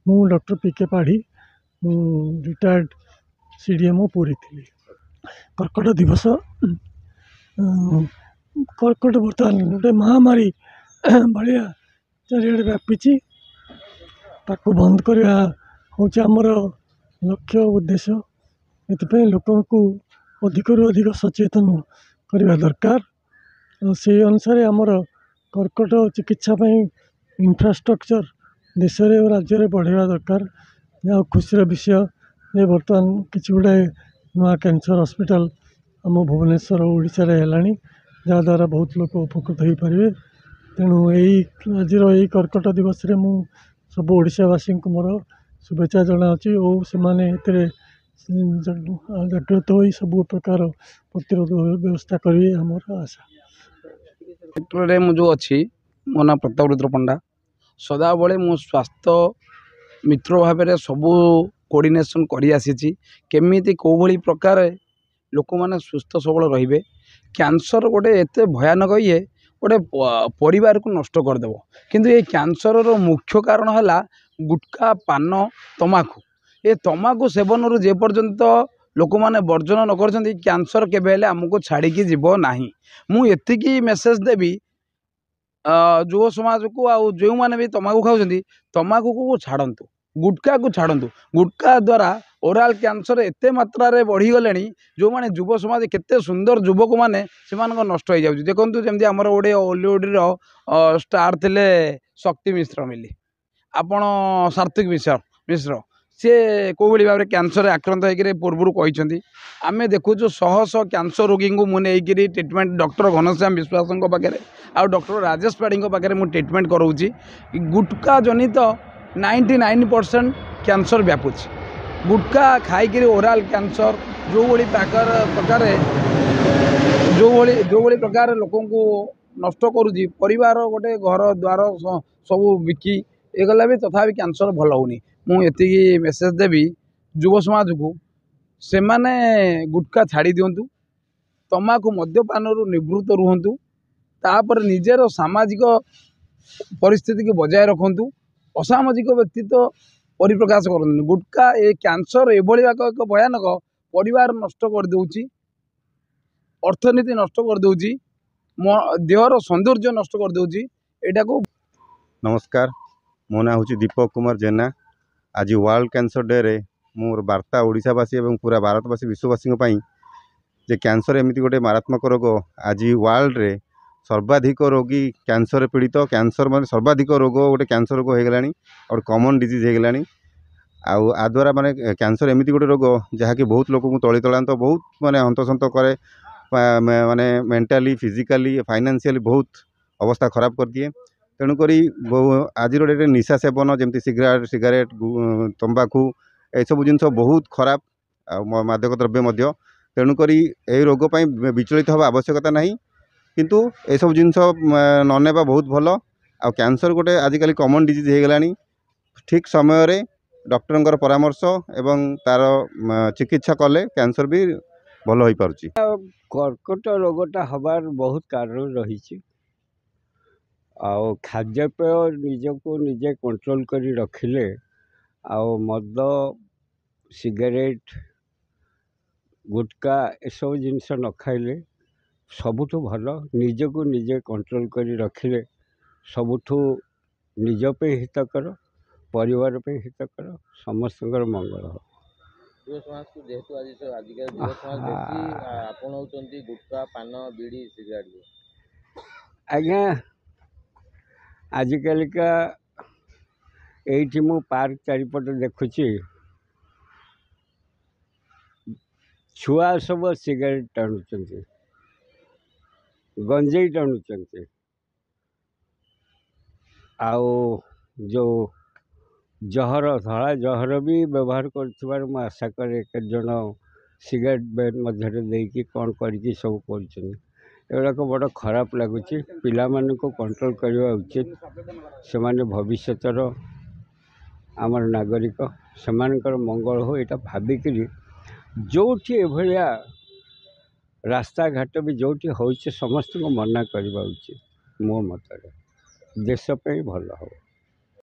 ମୁଁ doctor PK Padhi, ମୁଁ retired CDMO Puri ଥିଲି। କର୍କଟ ଦିବସ, କର୍କଟ ବର୍ତ୍ତମାନ ଗୋଟେ ମହାମାରୀ ଭଳିଆ ଚାରିଆଡ଼େ ବ୍ୟାପିଛି। ତାକୁ ବନ୍ଦ କରିବା ହେଉଛି ଆମର ଲକ୍ଷ୍ୟ ଉଦ୍ଦେଶ୍ୟ। ଏଥିପାଇଁ ଲୋକଙ୍କୁ ଅଧିକରୁ ଅଧିକ ସଚେତନ କରିବା ଦରକାର। ସେହି ଅନୁସାରେ ଆମର କର୍କଟ ଚିକିତ୍ସା ପାଇଁ ଇନଫ୍ରାଷ୍ଟ୍ରକ୍ଚର ଦେଶରେ ଓ ରାଜ୍ୟରେ ବଢ଼ାଇବା ଦରକାର। ଯାହା ଖୁସିର ବିଷୟ ଯେ ବର୍ତ୍ତମାନ କିଛି ଗୁଡ଼ାଏ ନୂଆ କ୍ୟାନ୍ସର ହସ୍ପିଟାଲ ଆମ ଭୁବନେଶ୍ୱର ଓଡ଼ିଶାରେ ହେଲାଣି, ଯାହାଦ୍ୱାରା ବହୁତ ଲୋକ ଉପକୃତ ହୋଇପାରିବେ। ତେଣୁ ଆଜିର ଏହି କର୍କଟ ଦିବସରେ ମୁଁ ସବୁ ଓଡ଼ିଶାବାସୀଙ୍କୁ ମୋର शुभेच्छा जनावि और से जागृत हो सब प्रकार प्रतिरोध व्यवस्था करेंगे हमार आशा। सेक्टर में जो अच्छी मो ना प्रताप रुद्र पंडा सदाबले मो स्वास्थ्य मित्र भाव में सबू कोऑर्डिनेशन करी आसी केमी कौ भली प्रकार लोक मैंने सुस्थ सबल रे। कैंसर गोटे एत भयानक ये गोटे परिवार को नष्ट करदेव किंतु ये कैंसर रो मुख्य कारण है गुटखा पान तमाकू। ये तमाकू सेवन रु जे पर्यंत लोक मैंने वर्जन न कर कैंसर केबे आमको छाड़ी जीव ना। मु एतिकी मेसेज देवी युव समाज को आउ जो मैंने भी तमाकू खाऊँ तमाकू को छाड़तु, गुटखा को छाड़तु। गुटखा द्वारा ओराल कैंसर एत मात्रा रे बढ़ी गले जो मैंने युव समाज केते सुंदर युवक मैंने से नष्ट हो जाऊँ। देखो जमी आमर गोटे हॉलीवुड स्टार थे शक्ति मिश्र मिली आपण सात्विक मिश्र सी कौ भाव में कैंसर आक्रांत होकर पूर्व कहते आम देखु शह शह कैंसर रोगी को मुझे ट्रिटमेंट डॉक्टर घनश्याम विश्वास पाखे आ डॉक्टर राजेश पाढ़ी पाखे मुझे ट्रिटमेंट कराऊँगी। गुटखा जनित 99% कैंसर व्यापुची। गुटखा खाई ओराल कैंसर जो भाई प्रकार जो भाई प्रकार लोक नष्ट करुँची परिवार गोटे घर द्वार सब बिकी ये गला भी तथापि कैंसर भल होनी। मुझे मेसेज देवी युव समाज को से माने गुटखा छाड़ी दिंतु, तमाकू मद्यपान निवृत्त रुहतु, तापर निजेर सामाजिक परिस्थिति को बजाय रखु, असामाजिक व्यक्तित्व परिप्रकाश कर। गुटखा ये कैंसर एभली एक भयानक परिवार नष्ट कर देउची, अर्थनीति नष्ट कर देउची, देहर सौंदर्य नष्ट कर देउची। एटा को नमस्कार, मो ना हूँ दीपक कुमार जेना। आज वर्ल्ड कैंसर डे रे मोर वार्ता ओडिशावासी और पूरा भारतवासी विश्ववासी जे कैंसर एमती गोटे मारात्मक रोग आज वर्ल्ड रे सर्वाधिक रोगी कैंसर पीड़ित। कैंसर मान सर्वाधिक रोग गोटे कैंसर रोग हो गलानी और कॉमन डिजीज हो गलानी। आ द्वारा माने कैंसर एमती गोटे रोग जहाँकि बहुत लोक तली तलांत बहुत माने हंतसंत करे, माने मेंटली फिजिकली फाइनेंशियली बहुत अवस्था खराब कर दिए। तेणुक आज डेट निशा सेवन जमी सिगारेट तंबाकू ये सब जिन बहुत खराब मादक द्रव्य। तेणुक यही रोग विचलित हवा आवश्यकता नहीं, किंतु ये सब जिन ननेबा बहुत भल। आ कैंसर गोटे आजिकल कॉमन डिजीज हो गलानी। ठीक समय रे डॉक्टर परामर्श एवं तार चिकित्सा कले कैंसर भी भल हो पारुची। कर्कट रोगटा हबार बहुत कारण रही। आउ खाद्यपेय निजको निजे कंट्रोल करी रखिले आउ मद सिगरेट गुटखा एसब जिनस न खाइले सबुठु भल। निजको निजे कंट्रोल करी रखिले सबुठु निज पे हितकर, परिवार पे हितकर, समस्तकर मंगल हो। युव समाज को जेहेतु आजिकल युव समाज बेसी आपणाउछंती गुटखा पान बीड़ी सिगरेट। आज्ञा आजिकलिका एठी मु पार्क चारिपट देखुची छुआ सब सिगरेट टाणुचंती, गंजेई टाणुचंती, आउ जो जहर धड़ा जहर भी व्यवहार कर आशा करे केत जन सिगरेट बेन मध्य देकी कौन करके सब कर एगुड़ाक बड़ खराब लगुच। पिला को कंट्रोल करवा उचित। से माने भविष्यतर आमर नागरिक से मंगल हो यहाँ भाविकी जो एभलिया रास्ता घाट भी जो हो समस्त को मना करवा उचित। मो मत देश पे भल हो।